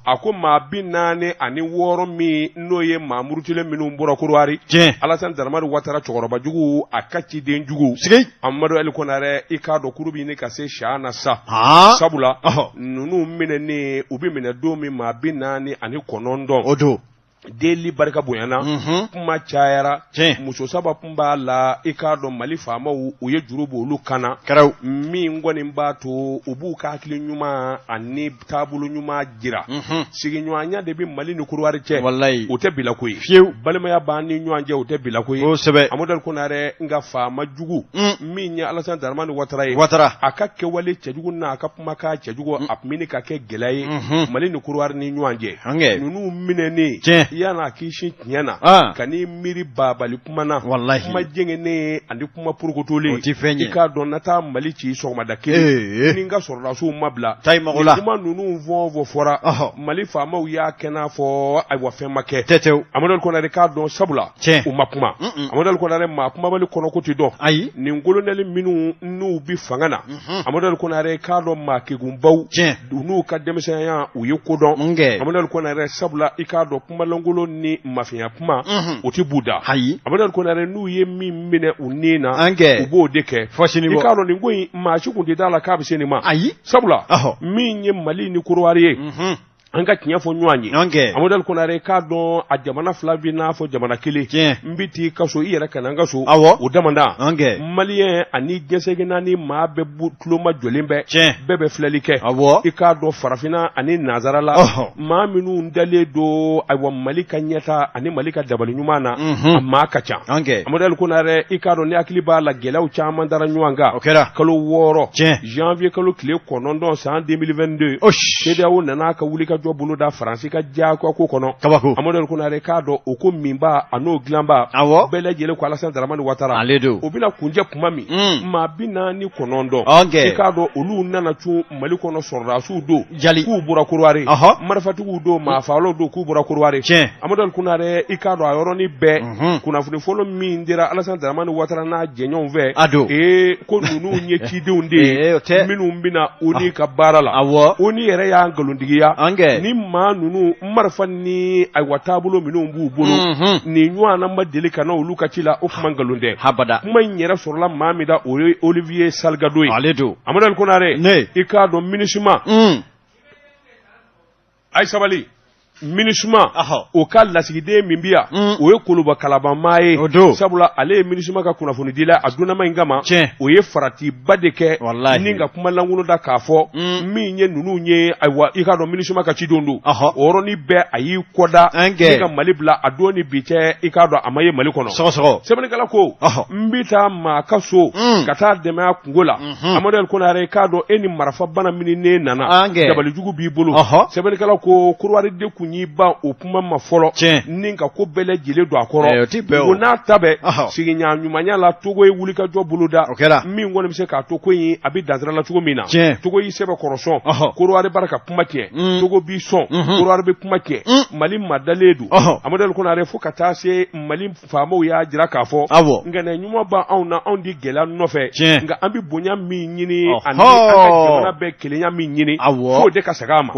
a ko maa 46 min n'o ye maa murutilen minnu bɔra Côte d'Ivoire Alassane Dramane Ouattara cɛkɔrɔba jugu a ka ciden jugu Amadou Ali Konare i k'a dɔn kuru bɛ ɲini ka se sa na sa sabula ninnu minɛnen u bɛ minɛ don min maa 49 o don deli barika bonyana kuma cayara muso saba kun b'a la i k'a dɔn Mali faamaw u ye juru bɔ olu kana min kɔni b'a to u b'u ka hakili ɲuman ani taabolo ɲuman jira sigiɲɔgɔnya de bɛ Mali ni Côte d'Ivoire cɛ o tɛ bila ko ye fiyewu balimaya b'an ni ɲɔgɔn cɛ o tɛ bila ko ye Amadou Ali Konare nga faama jugu min ye Alassane Dramane Ouattara ye a ka kɛwale cɛjugu n'a ka kumakan cɛjugu a tun bɛ ka kɛ gɛlɛya ye Mali ni Côte d'Ivoire ni ɲɔgɔn cɛ ninnu minɛnen yana kisi tiɲɛna ka ni miiri babali kuma na kuma jɛngɛnen ani kuma purukotolen i k'a dɔn na taa Mali ci sɔgɔmada kelen ni n ka sɔrɔdasiw ma bila kuma ninnu fɔ fɔra Mali faamaw y'a kɛ n'a fɔ ayiwa fɛn ma kɛ Amadou Ali Konare k'a dɔn sabula u ma kuma Amadou Ali Konare maa kumabali kɔnɔ ko ti dɔn nin kolonɛli minnu n'u bi fanga na Amadou Ali Konare k'a dɔn maa kegunbaw n'u ka denmisɛnya u ye ko dɔn Amadou Ali Konare sabula i k'a dɔn kumalangolo ni mafiya kuma o ti buda Amadou Ali Konare n'u ye min minɛ u ni na u b'o de kɛ i k'a dɔn nin ko in maa si kun tɛ d'a la k'a bɛ se nin ma sabula min ye Mali ni Côte d'Ivoire ye an ka tiɲɛ fɔ ɲɔgɔn ye Amadou Ali Konare k'a dɔn a jamana fila bɛ n'a fɔ jamana kelen n bɛ t'i ka so i yɛrɛ ka na n ka so o damanda Maliyɛn ani jɛnsɛgɛ naani maa bɛɛ tuloma jɔlen bɛɛ bɛɛ bɛ filɛli kɛ i k'a dɔn farafinna ani nanzara la maa minnu dalen don ayiwa Mali ka ɲɛta ani Mali ka dabali ɲuman na a maa ka ca Amadou Ali Konare i k'a dɔn ne hakili b'a la gɛlɛyaw caman dara ɲɔgɔn kan kalo 6 janvier kalo tile 9 san 2022 CEDEAO nana ka wuli ka jɔ bolo da Faransi ka jako ko kɔnɔ Amadou Ali Konare k'a dɔn o ko minba a n'o dilanba bɛɛ lajɛlen ko Alassane Dramane Ouattara o bɛna kunjɛ kuma min maa 49 i k'a dɔn olu nana tun Mali kɔnɔ sɔrɔdasiw don k'u bɔra Côte d'Ivoire marifatigiw don maa faalaw don k'u bɔra Côte d'Ivoire Amadou Ali Konare i k'a dɔn a yɔrɔnin bɛɛ kunnafoni fɔlɔ min dira Alassane Dramane Ouattara n'a jɛɲɔgɔnw fɛ ko ninnu ye cidenw de ye minnu bɛna ONU ka baara la ONU yɛrɛ y'an nkalontigiya ni maa ninnu marifa ni ayiwa taabolo minnu b'u bolo nin ɲɔgɔnna ma deli ka na olu ka ci la o kuma nkalon tɛ kuma in yɛrɛ sɔrɔla maa min da o ye Olivier Salgado ye Amadou Ali Konare i k'a dɔn MINUSMA a ye sabali MINUSMA o ka lasigiden min bi yan o ye Koloba Kalabanmaa ye sabula ale ye MINUSMA ka kunnafoni dila a donnama in kama o ye faratiba de kɛ ni ka kuma lankolon da k'a fɔ min ye ninnu ye ayiwa i k'a dɔn MINUSMA ka cidenw don o yɔrɔnin bɛɛ a y'i kɔda ni ka Mali bila a don ni bi cɛ i k'a dɔn a ma ye Mali kɔnɔ sɛbɛnnikɛla ko n bɛ taa maa ka so ka taa dɛmɛ a kungo la Amadou Ali Konare k'a dɔn e ni marifa bana min ne nana dabalijugu b'i bolo sɛbɛnnikɛla ko Côte d'Ivoire de kun y'i ban o kuma ma fɔlɔ ni ka ko bɛɛ lajɛlen don a kɔrɔ o n'a ta bɛɛ sigiɲɔgɔnya la Togo ye wulikajɔ bolo da min kɔni bɛ se k'a to ko in a bɛ dansira la cogo min na Togo y'i sɛbɛn kɔrɔsɔn Côte d'Ivoire bara ka kuma tiɲɛ Togo b'i sɔn Côte d'Ivoire bɛ kuma tiɲɛ Mali ma dalen don Amadou Ali Konare fo ka taa se Mali faamaw y'a jira k'a fɔ nka ɲuman b'anw na anw di gɛlɛya nɔfɛ nka an bɛ bonya min ɲini ani an ka jamana bɛɛ kelenya min ɲini f'o de ka segin a ma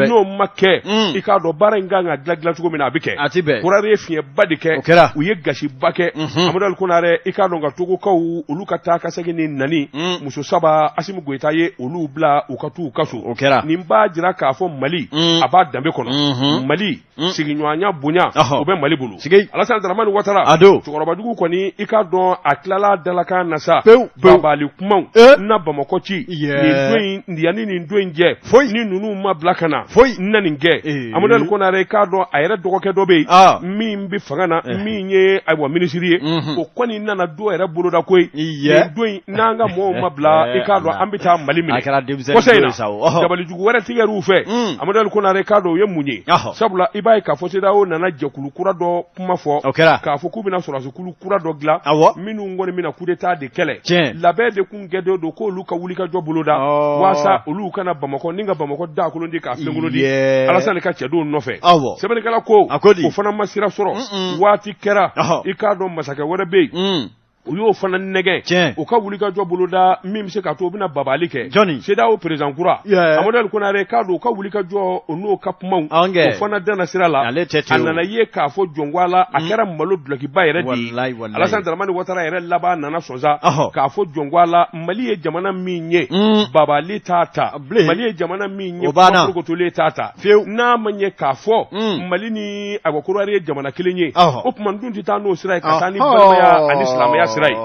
n'o ma kɛ i k'a dɔn baara in kan ka dilan cogo min na a bɛ kɛ Côte d'Ivoire ye fiɲɛba de kɛ u ye gasiba kɛ Amadou Ali Konare i k'a dɔn ka Togokaw olu ka taa ka segin ni nani muso saba Assimi Goïta ye olu bila u ka t'u ka so nin b'a jira k'a fɔ Mali a b'a danbe kɔnɔ Mali sigiɲɔgɔnya bonya o bɛ Mali bolo Alassane Dramane Ouattara cɛkɔrɔbajugu kɔni i k'a dɔn a tilala dalakan na sa babali kumaw na Bamakɔ ci yanni nin don in jɛ ni ninnu ma bila ka na na nin kɛ Amadou Ali Konare k'a dɔn a yɛrɛ dɔgɔkɛ dɔ bɛ yen min bɛ fanga na min ye ayiwa minisiri ye o kɔni nana dɔ yɛrɛ boloda koyi nin don in n'an ka mɔgɔw ma bila i k'a dɔn an bɛ taa Mali minɛ kɔsa in na dabalijugu wɛrɛ tigɛr'u fɛ Amadou Ali Konare k'a dɔn o ye mun ye sabula i b'a ye k'a fɔ CEDEAO nana jɛkulu kura dɔ kuma fɔ k'a fɔ k'u bɛna sɔrɔdasi kura dɔ dilan minnu kɔni bɛna coup d'état de kɛlɛ labɛn de kun kɛlen don k'olu ka wulikajɔ boloda walasa olu kana Bamakɔ ni ka Bamakɔ dakolon di k'a filenkolon di Alassane ka cɛdenw nɔfɛ sɛbɛnnikɛla ko o fana ma sira sɔrɔ waati kɛra i k'a dɔn masakɛ wɛrɛ bɛ yen u y'o fana nɛgɛ u ka wuli ka jɔ boloda min bɛ se ka to u bɛna babali kɛ CEDEAO président kura Amadou Konare k'a don u ka wuli ka jɔ o n'o ka kumaw o fana danna sira la a nana ye k'a fɔ Jɔngbala a kɛra malo dulokiba yɛrɛ de ye Alassane Dramane Ouattara yɛrɛ laban nana sɔn sa k'a fɔ Jɔngbala Mali ye jamana min ye babali t'a ta Mali ye jamana min ye kumakorokotolen t'a ta n'a ma ɲɛ k'a fɔ Mali ni Agwa Konare ye jamana kelen ye o tuma n dun tɛ taa n'o sira ye ka taa ni balimaya ani silamɛya sira ye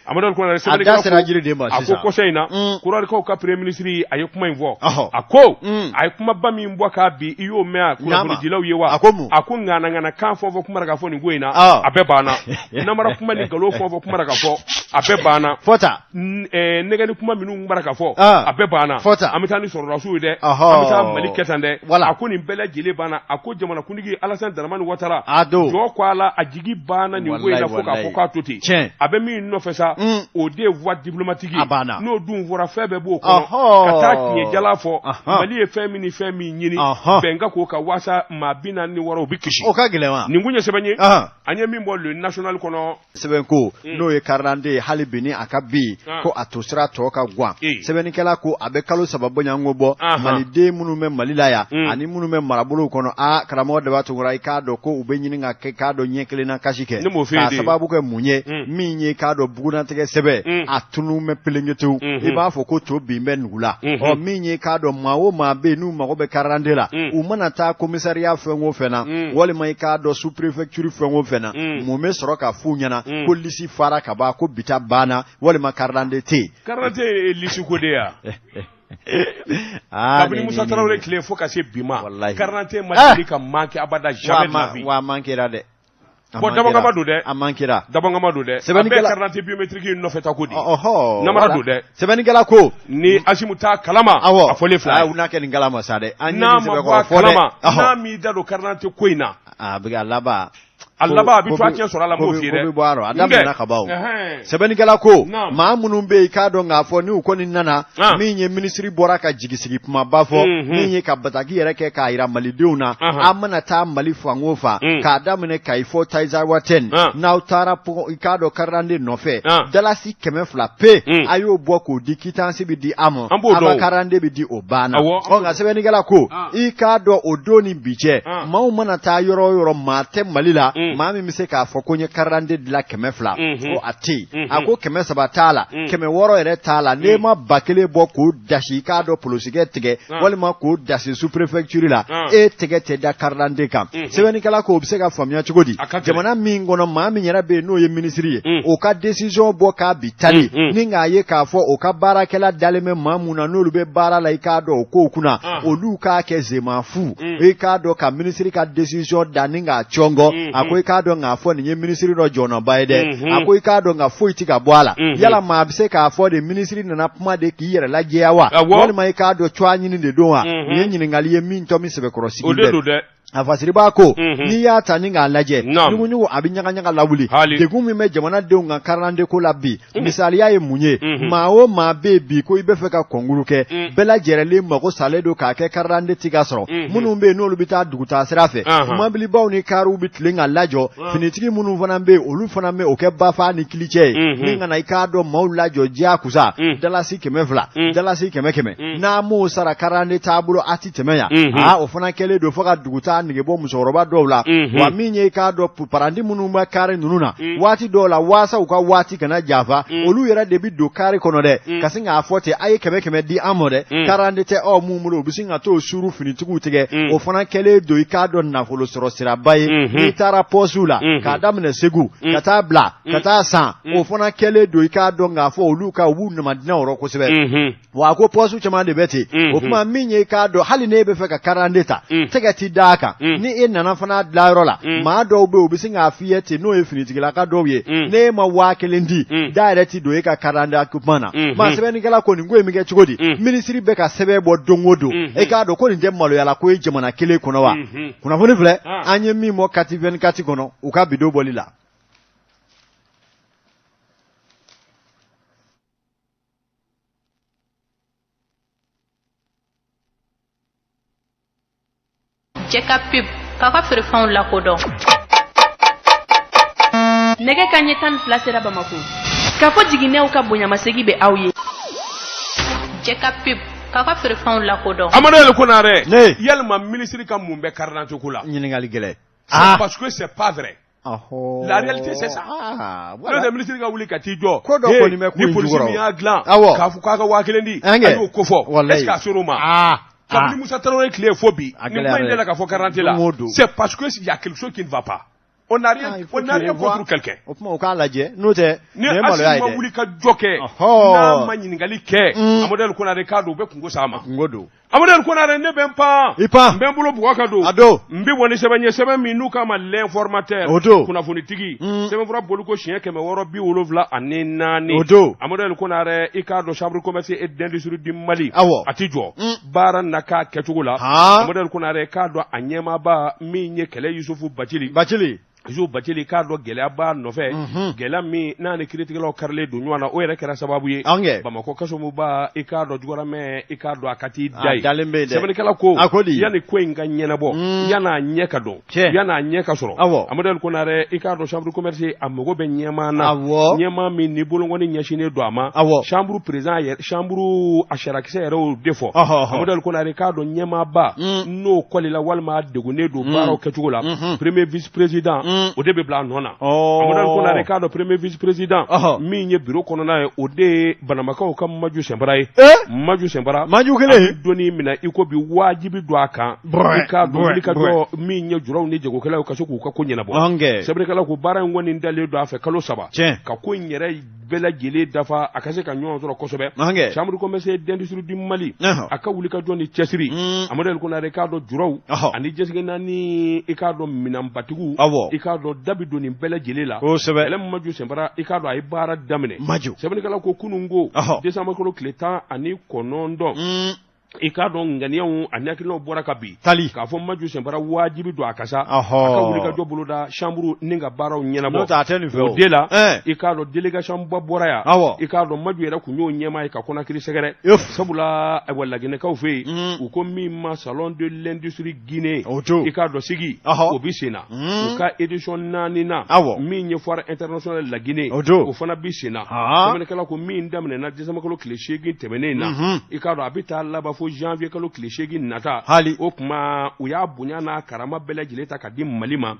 Amadou Konare a ko kɔsɛ in na Konarekaw ka premier ministre a ye kuma in fɔ a ko a ye kumaba min bɔ k'a bi i y'o mɛn a kunnafonidilaw ye wa a ko ŋanaŋana kan fɛn o fɛn kumara ka fɔ nin ko in na a bɛɛ banna namara kuma ni nkalon fɛn o fɛn kumara ka fɔ a bɛɛ banna nɛgɛni kuma minnu kumara ka fɔ a bɛɛ banna an bɛ taa ni sɔrɔdasiw ye dɛ an bɛ taa Mali kɛ tan dɛ a ko nin bɛɛ lajɛlen banna a ko jamanakuntigi Alassane Dramane Ouattara jɔ ko a la a jigi banna nin ko in na fo k'a fɔ k'a to ten a bɛ min nɔfɛ sa o de voie diplomatique n'o dun fɔra fɛn bɛɛ b'o kɔnɔ ka taa tiɲɛ jala fɔ Mali ye fɛn min ni fɛn min ɲini bɛnka k'o ka waasa maa 46 o bɛ kisi o ka gɛlɛn wa nin kun ye sɛbɛn ye an ye min bɔ le national kɔnɔ sɛbɛn ko n'o ye karande hali bi ni a ka bi ko a to sira tɔ ka gwan sɛbɛnnikɛla ko a bɛ kalo 3 bɔɲanko bɔ maliden minnu bɛ Mali la yan ani minnu bɛ marabolow kɔnɔ karamɔgɔ Daba Tunkara i k'a dɔn ko u bɛ ɲini ka kɛ k'a dɔn ɲɛ kelenna kasi kɛ k'a sababu kɛ mun ye min ye k'a dɔn bugunatigɛ sɛbɛn a tunu mɛ pelengetew i b'a fɔ ko to bin bɛ nugu la min ye k'a dɔn maa o maa bɛ n'u mago bɛ karande la u mana taa commissariat fɛn o fɛn na walima i k'a dɔn sous préfecture fɛn o fɛn na mun bɛ sɔrɔ ka f'u ɲɛna ko lisi fara ka ban ko bita banna walima karande tɛ yen karande ye lisi ko de ya kabini Musa Tarawele tile fo ka se bi ma karande ma deli ka manquer abada jamais de la vie wa manquera dɛ bon dabangama do dɛ a mankera dabangama do dɛ a bɛɛ carte biométrique nɔfɛ ta ko di namara do dɛ sɛbɛnnikɛla ko ni Asimu t'a kalama a fɔlen fila n'a kɛ nin kalama sa dɛ n'a ma bɔ a kalama n'a m'i da don carte ko in na a bɛ a laban a laban a bɛ to a tiɲɛ sɔrɔ a la m'o f'i ye dɛ a daminɛna ka ban sɛbɛnnikɛla ko maa minnu bɛ yen k'a dɔn k'a fɔ ni u kɔni nana min ye minisiri bɔra ka jigisigi kumaba fɔ min ye ka bataki yɛrɛ kɛ k'a yira malidenw na an mana taa Mali fan o fan k'a daminɛ Kayi fɔ Taizawa 10 n'aw taara i k'a dɔn karande nɔfɛ dalasi 200 pe a y'o bɔ k'o di quittance bɛ di a ma a ka karande bɛ di o banna nka sɛbɛnnikɛla ko i k'a dɔn o don ni bi cɛ maaw mana taa yɔrɔ o yɔrɔ maa tɛ Mali la maa min bɛ se k'a fɔ ko n ye karande dilan 200 ko a tɛ yen a ko 300 t'a la 600 yɛrɛ t'a la n'e ma 1000 bɔ k'o dasi k'a dɔn polosikɛ tigɛ walima k'o dasi sous préfecture la e tɛgɛ tɛ da karande kan sɛbɛnnikɛla ko o bɛ se ka faamuya cogo di jamana min kɔnɔ maa min yɛrɛ bɛ yen n'o ye minisiri ye o ka décision bɔ k'a bi tali ni k'a ye k'a fɔ o ka baarakɛla dalen bɛ maa mun na n'olu bɛ baara la i k'a dɔn o kow kunna olu k'a kɛ zemafu i k'a dɔn ka minisiri ka décision da ni k'a cɔngɔ a ko i k'a dɔn k'a fɔ nin ye minisiri dɔ jɔnɔba ye dɛ a ko i k'a dɔn ka foyi ti ka bɔ a la yala maa bɛ se k'a fɔ de minisiri nana kuma de k'i yɛrɛ lajɛya wa walima i k'a dɔn cogoya ɲini de don wa nin ye ɲininkali ye min tɔ min sɛbɛkɔrɔsigi bɛɛ a fasiriba ko n'i y'a ta ni k'a lajɛ ɲuguɲugu a bɛ ɲagaɲaga lawuli degun min bɛ jamanadenw kan karande ko la bi misaliya ye mun ye maa o maa bɛ yen bi ko i bɛ fɛ ka kɔnkuru kɛ bɛɛ lajɛlen mago salen don k'a kɛ karande ti ka sɔrɔ minnu bɛ yen n'olu bɛ taa dugutaa sira fɛ mobilibaw ni kariw bɛ tilen ka lajɔ finitigi minnu fana bɛ yen olu fana bɛ o kɛ bafa ni kilicɛ ye min kana i k'a dɔn maaw lajɔ diyakusa dalasi 200 dalasi 100 n'a m'o sara karande taabolo a ti tɛmɛ yan o fana kɛlen don fo ka dugutaa nige bɔ musokɔrɔba dɔw la wa min ye k'a dɔn parandi minnu bɛ kari ninnu na waati dɔw la waasa u ka waati kana janfa olu yɛrɛ de bɛ don kari kɔnɔ dɛ ka sin k'a fɔ ten a ye 100 di an ma dɛ karande tɛ aw mun bolo u bɛ sin ka t'o suru finitigiw tigɛ o fana kɛlen don i k'a dɔn nafolo sɔrɔ siraba ye n'i taara pɔsiw la k'a daminɛ Segu ka taa bila ka taa san o fana kɛlen don i k'a dɔn k'a fɔ olu ka u b'u namadina yɔrɔ kosɛbɛ wa a ko pɔsiw caman de bɛ ten o tuma min ye k'a dɔn hali n'e bɛ fɛ ka karande ta tɛgɛ ti d'a kan ni e nana fana dilayɔrɔ la maa dɔw bɛ yen u bɛ sin k'a f'i ye ten n'o ye finitigilaka dɔw ye n'e ma 1000 di da yɛrɛ ti don e ka karande kuma na maa sɛbɛnnikɛla ko nin ko in bɛ kɛ cogo di minisiri bɛ ka sɛbɛn bɔ don o don e k'a dɔn ko nin tɛ maloyala ko ye jamana kelen kɔnɔ wa kunnafoni filɛ an ye min bɔ kati 24 kɔnɔ u ka bidon bɔli la. Jeka pub k'a feerefɛnw lakodɔn nɛgɛ kanɲɛ 12 sera Bamako K'a fɔ jiginɛw ka bonyamasegi bɛ aw ye. Jɛka pub k'a ka feerefɛnw lakodɔn. Amadou Konare yalima ministre ka mun bɛ carte d'identité ko la. Ɲininkali gɛlɛn. Parce que c'est pas vrai. La réalité c'est ça. Le ministre ka wuli ka t'i jɔ. Ko dɔ kɔni bɛ ko in jukɔrɔ. Ni polisi min y'a dilan. K'a fɔ k'a ka 1000 di. A y'o ko fɔ. Est-ce que a ser'o ma? Kabini Musa Traoré tile fo bi. Ni kuma in yɛlɛ ka fɔ carte d'identité la. C'est parce que il y a quelque chose qui ne va pas. On n'a rien contre quelqu'un. O kuma o k'a lajɛ n'o tɛ ni Assimi ma wuli ka jɔ kɛ n'a ma ɲininkali kɛ Amadou Konare k'a don u bɛ kungo s'a ma. Kungo don. Amadou Konare ne bɛ n pan. I pan. N bɛ n bolo bugɔ ka don. A don. N bɛ bɔ ni sɛbɛn ye sɛbɛn min n'u k'a ma l'informateur. O don. Kunnafonitigi. Sɛbɛnfura boli ko siɲɛ 674. O don. Amadou Konare i k'a dɔn chambre commerce et d'industrie du Mali. Awɔ. A ti jɔ. Baara na k'a kɛcogo la. Amadou Konare k'a dɔn a ɲɛmaaba min ye kɛlɛ Yusufu Bacili. Izo Bacili k'a dɔn gɛlɛyaba nɔfɛ gɛlɛya min n'a ni kiiritigɛlaw karilen don ɲɔgɔn na o yɛrɛ kɛra sababu ye Bamakɔ kasomuba i k'a dɔn Jukɔrɔmɛ i k'a dɔn a ka t'i da ye sɛbɛnnikɛla ko yanni ko in ka ɲɛnabɔ yan'a ɲɛ ka dɔn yan'a ɲɛ ka sɔrɔ Amadou Konare i k'a dɔn chambre commerce a mago bɛ ɲɛmaa na ɲɛmaa min ni bolokɔni ɲɛsinnen don a ma chambre président chambre a sarakisɛ yɛrɛ y'o de fɔ Amadou Konare i k'a dɔn ɲɛmaaba n'o kɔlila walima degunnen don baaraw kɛcogo la premier vice président o de bɛ bila a nɔ na Amadou Konare k'a dɔn premier vice président min ye bureau kɔnɔna ye o de ye Banamakaw ka Maju Sɛnbara ye Maju Sɛnbara Maju kelen donni minɛ i ko bi wajibi don a kan i k'a dɔn wuli ka jɔ min ye juraw ni jagokɛlaw ka se k'u ka ko ɲɛnabɔ sɛbɛnnikɛlaw ko baara in kɔni dalen don a fɛ kalo 3 ka ko in yɛrɛ bɛɛ lajɛlen dafa a ka se ka ɲɔgɔn sɔrɔ kosɛbɛ chambre commerce d'industrie du Mali a ka wuli ka jɔ ni cɛsiri Amadou Konare k'a dɔn juraw ani jɛsigɛ naani i k'a dɔn minɛnbatigiw i k'a dɔn dabi don nin bɛɛ lajɛlen la kɛlɛ Maju Sɛnbara i k'a dɔn a ye baara daminɛ sɛbɛnnikɛlaw ko kununko décembre kalo tile 19 i k'a dɔn ŋaniyaw ani hakilinaw bɔra ka bin k'a fɔ Maju Sɛnbara wajibi don a ka sa a ka wuli ka jɔ boloda chambre ni ka baaraw ɲɛnabɔ o de la i k'a dɔn délégation ba bɔra yan i k'a dɔn Maju yɛrɛ kun y'o ɲɛmaa ye ka Konakiri sɛgɛrɛ sabula Laginɛkaw fɛ yen u ko min ma salon de l'industrie Guinée i k'a dɔn sigi o bi sen na u ka édition 4nan min ye foire internationale la Guinée o fana bi sen na sɛbɛnnikɛla ko min daminɛna décembre kalo tile 8 tɛmɛnen na i k'a dɔn a bɛ taa laban fo janvier kalo tile 8 nata o kuma u y'a bonya n'a karama bɛɛ lajɛlen ta ka di Mali ma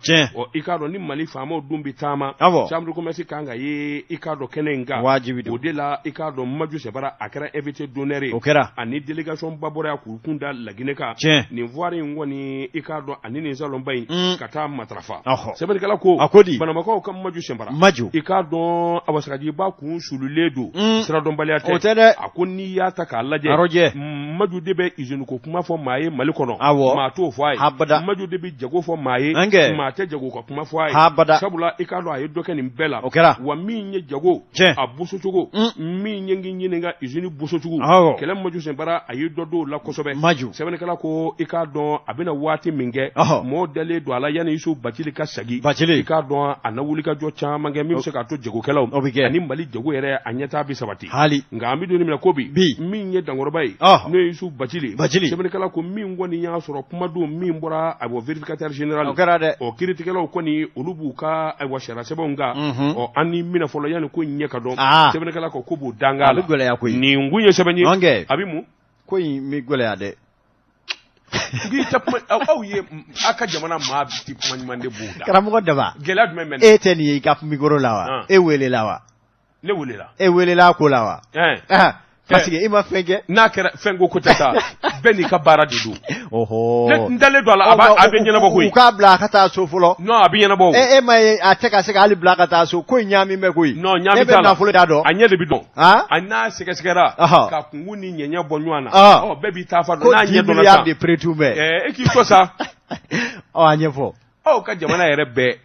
i k'a dɔn ni Mali faamaw dun bi taama chambre commerce kan ka ye i k'a dɔn kɛnɛ in kan o de la i k'a dɔn Maju Sɛnbara a kɛra invité d'honneur ye ani délégation ba bɔra k'u kun da Laginɛ kan nin voire in kɔni i k'a dɔn ani nin salonba in ka taa matarafa sɛbɛnnikɛla ko Banamakaw ka Maju Sɛnbara i k'a dɔn Awasakajiba kun sululen don siradɔnbaliya tɛ a ko n'i y'a ta k'a lajɛ Maju de bɛ usine ko kuma fɔ maa ye Mali kɔnɔ maa t'o fɔ a ye Maju de bɛ jago fɔ maa ye maa tɛ jago ka kuma fɔ a ye sabula i k'a dɔn a ye dɔ kɛ nin bɛɛ la wa min ye jago a bosocogo min ye ngi ɲininka usine bosocogo kɛlɛ Maju Sɛnbara a ye dɔ don o la kosɛbɛ sɛbɛnnikɛla ko i k'a dɔn a bɛna waati min kɛ mɔgɔw dalen don a la yanni Yusufu Bacili ka sagi i k'a dɔn a na wuli ka jɔ caman kɛ min bɛ se k'a to jagokɛlaw ani Mali jago yɛrɛ a ɲɛtaa bi sabati nka an bɛ don minɛ ko bi min ye dankɔrɔba ye n'o ye Yusufu Bacili sɛbɛnnikɛla ko min kɔni y'a sɔrɔ kumadenw min bɔra vérificateur général kiiritigɛlaw kɔni olu b'u ka sariya sɛbɛnw kan an ni minɛ fɔlɔ yanni ko in ɲɛ ka dɔn sɛbɛnnikɛla ko b'o danga la nin kun ye sɛbɛn ye a bɛ mun ko in bɛ gɛlɛya dɛ aw ye a ka jamana maa ti kuma ɲuman de b'o da karamɔgɔ Daba gɛlɛya jumɛn bɛ e tɛ nin ye i ka micro la wa e welela wa ne welela e welela ko la wa parce que i ma fɛn kɛ n'a kɛra fɛn ko tɛ taa bɛɛ n'i ka baara de don n dalen don a la a bɛ ɲɛnabɔ koyi u k'a bila a ka taa so fɔlɔ non a bɛ ɲɛnabɔ e ma ye a tɛ ka se k'ale bila ka taa so ko in ɲaamin bɛ koyi non ɲaamin t'a la ne bɛ nafolo d'a dɔn a ɲɛ de bɛ dɔn a n'a sɛgɛsɛgɛra ka kungun ni ɲɛɲɛ bɔ ɲɔgɔn na bɛɛ b'i ta fa dɔn n'a ɲɛ dɔn na ko 10 milliards de prix tun bɛ e k'i to sa a ɲɛfɔ aw ka jamana yɛrɛ bɛɛ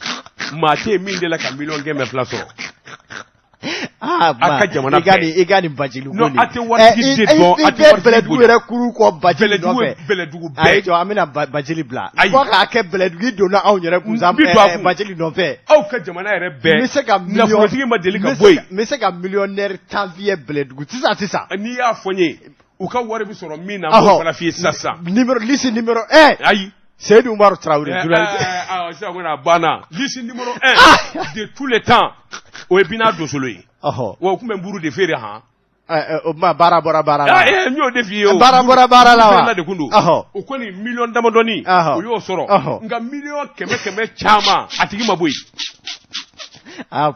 maa tɛ yen min de la ka 1,200,000 sɔrɔ a ka jamana bɛɛ i ka nin Bacili ko nin a tɛ waritigi de dɔn a tɛ waritigi bɛlɛdugu yɛrɛ kuru kɔ Bacili nɔfɛ bɛlɛdugu bɛɛ jɔ an bɛna Bacili bila fo k'a kɛ bɛlɛdugu donna anw yɛrɛ kun Bacili nɔfɛ aw ka jamana yɛrɛ bɛɛ nafolotigi ma deli ka bɔ yen n bɛ se ka millionnaire tan fiyɛ bɛlɛdugu sisan n'i y'a fɔ n ye u ka wari bɛ sɔrɔ min na n b'o fana f'i ye sisan liste numéro 1 ayi Seydou Umaru Traoré sisan kɔni a banna liste numéro 1 de tous les temps o ye bina dosolo ye wa kun bɛ buru de feere han bara la n y'o de f'i ye bara la wa de kun don o kɔni miliyɔn damadɔni o y'o sɔrɔ nka miliyɔn kɛmɛ caman a tigi ma bɔ yen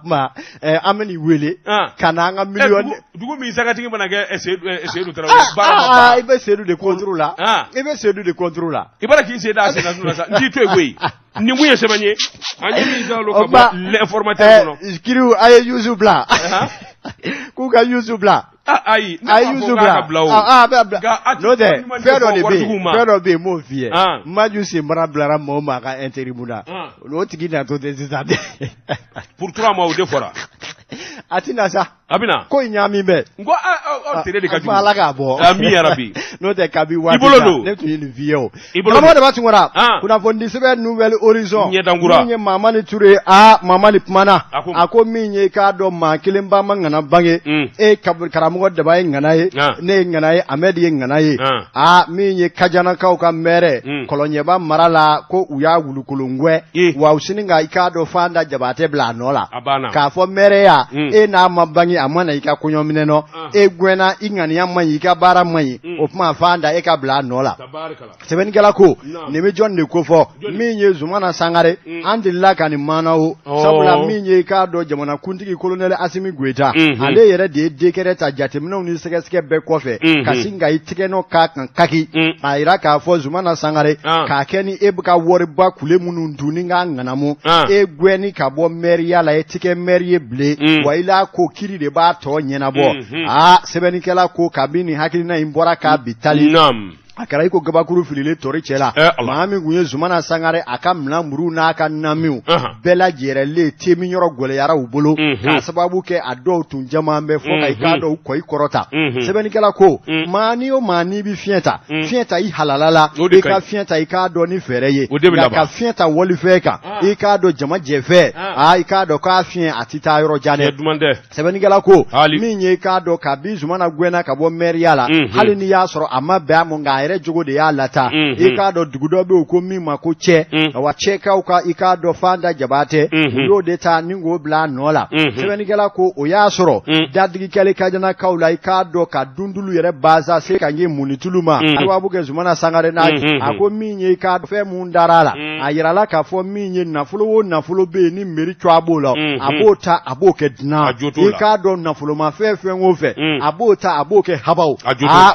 kuma an bɛ nin wele ka na an ka miliyɔn dugu min sagatigi mana kɛ Seydou Tarawele i bɛ Seydou de contre la i bɛ Seydou de contre la i b'a k'i sen da a sen na sa n t'i to yen koyi nin mun ye sɛbɛn ye an ye min salo ka bɔ l'informateur kɔnɔ kiriw a ye Youssou bila k'u ka Youssou bila ayi Youssou bila n'o tɛ fɛn dɔ bɛ yen m'o f'i ye Maju Senbara bilara mɔgɔ ma a ka intérim na o tigi natɔ tɛ sisan dɛ pour 3 mois o de fɔra a ti na sa a bɛna ko in ɲami bɛ n ko tere de ka jugu ala k'a bɔ ami yarabi n'o tɛ kabi waati ne tun ye nin f'i ye o karamɔgɔ de b'a tun kɔrɔ kunnafoni sɛbɛn Nouvelle Horizon ɲɛdankura min ye Mamani Ture Mamani kumana a ko min ye k'a dɔn maa kelen ba ma ŋana bange karamɔgɔ Daba ye ŋana ye ne ye ŋana ye Ahmed ye ŋana ye min ye Kajanakaw ka maire Kɔlɔnjɛba mara la ko u y'a wulukolongwɛ wa u sini ka i k'a dɔn Fanda Jabatɛ bila a nɔ la k'a fɔ maire ya e n'a ma bange a ma na i ka kɔɲɔminɛ nɔ e gwɛnna i ŋaniya man ɲi i ka baara man ɲi o tuma Fanda e ka bila a nɔ la sɛbɛnnikɛla ko nin bɛ jɔn de ko fɔ min ye Zumana Sangare an delila ka nin maana o sabula min ye i k'a dɔn jamanakuntigi Colonel Assimi Goïta ale yɛrɛ de ye décret ta jateminɛw ni sɛgɛsɛgɛ bɛɛ kɔfɛ ka sin ka i tigɛnɔ k'a kan kaki a yira k'a fɔ Zumana Sangare k'a kɛ ni e bɛ ka wariba kule minnu dun ni k'a ŋanamu e gwɛnni ka bɔ maire la e ti kɛ maire ye bilen wa i la ko kiri de b'a tɔ ɲɛnabɔ sɛbɛnnikɛla ko kabini nin hakilina in bɔra k'a bi tali a kɛra i ko gabakuru fililen tori cɛ la maa min kun ye Zumana Sangare a ka minan muru n'a ka namiw bɛɛ lajɛrɛlen temi yɔrɔ gɛlɛyara u bolo k'a sababu kɛ a dɔw tun jaman bɛ fɔ ka i k'a dɔn u kɔ i kɔrɔta sɛbɛnnikɛla ko maa ni o maa n'i bi fiɲɛ ta i halala la i ka fiɲɛ ta i k'a dɔn ni fɛɛrɛ ye nka ka fiɲɛ ta walifɛn kan i k'a dɔn jama jɛfɛ i k'a dɔn k'a fiɲɛ a ti taa yɔrɔ jan dɛ sɛbɛnnikɛla ko min ye i k'a dɔn kabi Zumana gwɛnna ka bɔ maire la hali ni y'a sɔrɔ a ma bɛn a ma nka a yɛrɛ jogo de y'a lata i k'a dɔn dugu dɔ bɛ yen ko min ma ko cɛ wa cɛkaw ka i k'a dɔn Fanda Jabatɛ u y'o de ta ni k'o bila a nɔ la sɛbɛnnikɛla ko o y'a sɔrɔ dadigikɛli Kajanakaw la i k'a dɔn ka dundulu yɛrɛ baza se ka ɲɛ munitulu ma sababu kɛ Zumana Sangare n'a a ko min ye i k'a dɔn fɛn mun dara la a yirala k'a fɔ min ye nafolo o nafolo bɛ yen ni mairie cogoya b'o la a b'o ta a b'o kɛ dunan i k'a dɔn nafolomafɛn fɛn o fɛn a b'o ta a b'o kɛ habaw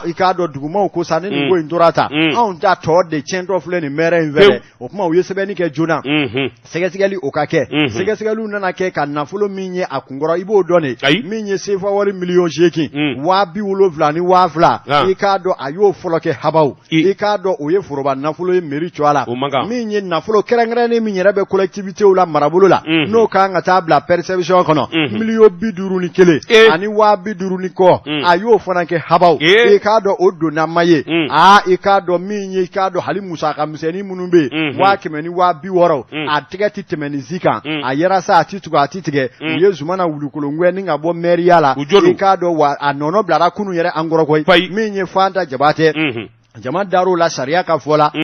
i k'a dɔn dugumaw ko sa ne nin ko in tora ta anw ta tɔ de tiɲɛtɔ filɛ nin maire in fɛ o kuma u ye sɛbɛnni kɛ joona sɛgɛsɛgɛli o ka kɛ sɛgɛsɛgɛliw nana kɛ ka nafolo min ye a kunkɔrɔ i b'o dɔn de min ye CFA wari miliyɔn 8 270 ni 2000 i k'a dɔn a y'o fɔlɔ kɛ habaw i k'a dɔn o ye foroba nafolo ye mairie cogoya la min ye nafolo kɛrɛnkɛrɛnnen min yɛrɛ bɛ collectivitéw la marabolo la n'o kan ka taa bila perception kɔnɔ miliyɔn 51 ani 250 ni kɔ a y'o fana kɛ habaw i k'a dɔn o donna ma ye i k'a dɔn min ye i k'a dɔn hali musaka misɛnnin minnu bɛ yen 100 ni 260 a tɛgɛ ti tɛmɛ nin si kan a yɛrɛ sa a ti tugu a ti tigɛ u ye Zumana wulukolongwɛ ni ka bɔ maire la i k'a dɔn wa a nɔnɔ bilara kunun yɛrɛ an kɔrɔ koyi min ye Fanda Jabatɛ jama dar'o la sariya ka fɔ la